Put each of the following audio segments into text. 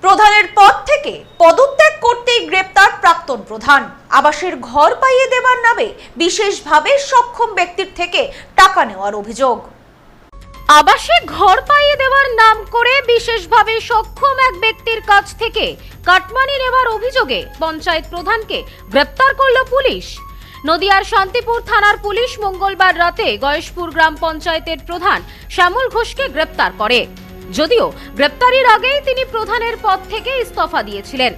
প্রধানের পদ থেকে পদত্যাগ করতেই গ্রেপ্তার প্রাক্তন প্রধান। আবাসের ঘর পাইয়ে দেবার নামে বিশেষভাবে সক্ষম ব্যক্তির থেকে টাকা নেওয়ার অভিযোগ। আবাসে ঘর পাইয়ে দেওয়ার নাম করে বিশেষভাবে সক্ষম এক ব্যক্তির কাছ থেকে কাটমানি নেওয়ার অভিযোগে পঞ্চায়েত প্রধানকে গ্রেপ্তার করল পুলিশ। নদিয়ার শান্তিপুর থানার পুলিশ মঙ্গলবার রাতে গয়েশপুর গ্রাম পঞ্চায়েতের প্রধান শ্যামল ঘোষকে গ্রেপ্তার করে। যদিও গ্রেপ্তারির আগেই তিনি প্রধানের পদ থেকে ইস্তফা দিয়েছিলেন।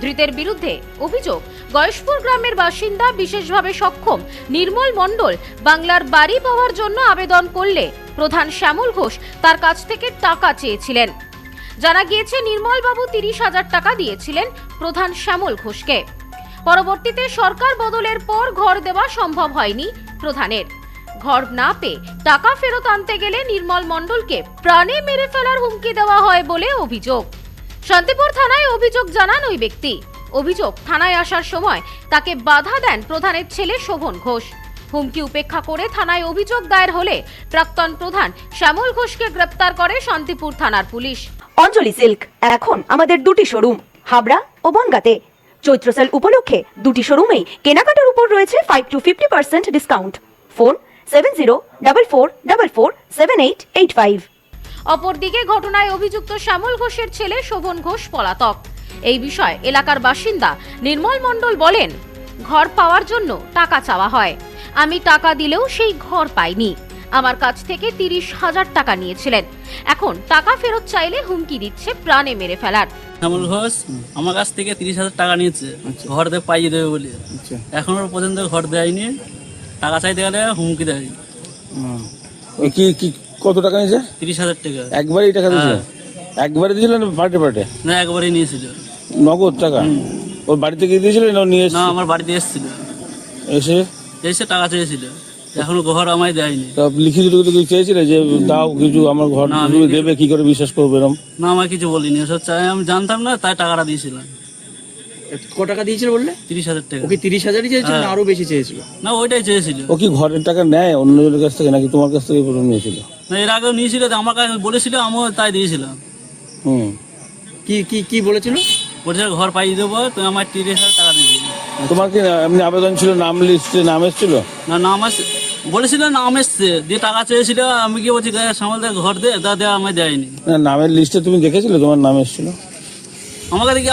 ধৃতের বিরুদ্ধে অভিযোগ, গয়েশপুর গ্রামের বাসিন্দা বিশেষভাবে সক্ষম নির্মল মণ্ডল বাংলার বাড়ি পাওয়ার জন্য আবেদন করলে প্রধান শ্যামল ঘোষ তার কাছ থেকে টাকা চেয়েছিলেন। জানা গিয়েছে, নির্মলবাবু 30,000 টাকা দিয়েছিলেন প্রধান শ্যামল ঘোষকে। পরবর্তীতে সরকার বদলের পর ঘর দেওয়া সম্ভব হয়নি প্রধানের। ঘর না পেয়ে টাকা ফেরত আনতে গেলে নির্মল মণ্ডলকে প্রাণে মেরে ফেলার হুমকি দেওয়া হয় বলে অভিযোগ। শান্তিপুর থানায় অভিযোগ জানান ওই ব্যক্তি। অভিযোগ, থানায় আসার সময় তাকে বাধা দেন প্রধানের ছেলে শোভন ঘোষ। হুমকি উপেক্ষা করে থানায় অভিযোগ দায়ের হলে প্রাক্তন প্রধান শ্যামল ঘোষকে গ্রেপ্তার করে শান্তিপুর থানার পুলিশ। অঞ্জলি সিল্ক এখন আমাদের দুটি শোরুম হাবড়া ও বনগাঁতে। চৈত্র সেল উপলক্ষে দুটি শোরুমেই কেনাকাটার উপর রয়েছে 5 to 50% ডিসকাউন্ট। ফোন 7044447885। অপরদিকে ঘটনায় অভিযুক্ত শ্যামল ঘোষের ছেলে শোভন ঘোষ পলাতক। এই বিষয়ে এলাকার বাসিন্দা নির্মল মণ্ডল বলেন, ঘর পাওয়ার জন্য টাকা চাওয়া হয়, আমি টাকা দিলেও সেই ঘর পাইনি। আমার কাছ থেকে 30,000 টাকা নিয়েছিলেন, এখন টাকা ফেরত চাইলে হুমকি দিচ্ছে প্রাণে মেরে ফেলার। শ্যামল ঘোষ আমার কাছ থেকে 30,000 টাকা নিয়েছে ঘর দিয়ে পাইয়ে দেবে বলে। এখনো পর্যন্ত ঘর দেয়নি। টাকা চাইতে গেলে হুমকি দেয়। কি কত টাকা নিয়েছে? 30,000 টাকা। একবারই টাকা দিয়েছে? একবারে দিয়েছিল না পার্টে পার্টে? না, একবারই নিয়েছিল। নগদ টাকা? ওর বাড়িতে গিয়ে দিয়েছিল না নিয়ে? না, আমার বাড়িতে এসেছিল। এসে টাকা চেয়েছিল, এখনো ঘর আমায় দেয়নি। লিখিত চেয়েছিল যে দাও কিছু, আমার ঘর দেবে, কি করে বিশ্বাস করবে? না, আমার কিছু বলিনি, এসব চাই আমি জানতাম না, তাই টাকাটা দিয়েছিলাম। ক টাকা দিয়েছিল বললে? 30,000 টাকা। ওকে 30,000ই চেয়েছিল না আরো বেশি চেয়েছিল? না, ওইটাই চেয়েছিল। ও কি ঘরের টাকা নেয় অন্যজনের কাছ থেকে নাকি তোমার কাছ থেকে প্রথম নিয়েছিল? না, এর আগেও নিয়েছিল, আমার কাছে বলেছিল, আমিও তাই দিয়েছিলাম। কি কি কি বলেছিল? বলেছিল ঘর পাইয়ে দেবো, তুমি আমার 30,000 টাকা দিয়ে দিবি। তোমার কি এমনি আবেদন ছিল, নাম লিস্টে নাম এসেছিল? না, নাম বলেছিল, নাম এসছে, দিয়ে টাকা চেয়েছিল। আমি কি বলছি সামাল দিয়ে ঘর দে, তা দেওয়া আমায় দেয়নি। নামের লিস্টে তুমি দেখেছিলে তোমার নাম এসেছিল?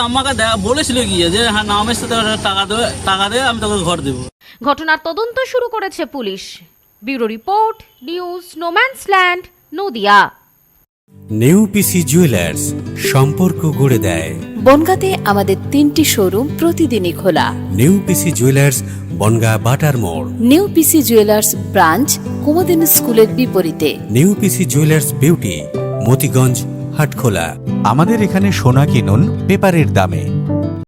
আমাকে বলেছিল গিয়ে যে হ্যাঁ নাম এসছে, টাকা দে, আমি তোকে ঘর দেবো। ঘটনার তদন্ত শুরু করেছে পুলিশ। Bureau report, news no man's land, Nadia. New PC jewellers, সম্পর্ক গড়ে দেয়। বনগাঁতে আমাদের 3টি শোরুম প্রতিদিনই খোলা। নিউ পিসি জুয়েলার্স, বনগাঁ বাটার মোড়। New PC jewellers branch Kumudini স্কুলের বিপরীতে। New PC jewellers beauty, Motiganj, Hatkhola. আমাদের এখানে সোনা কিনুন পেপারের দামে।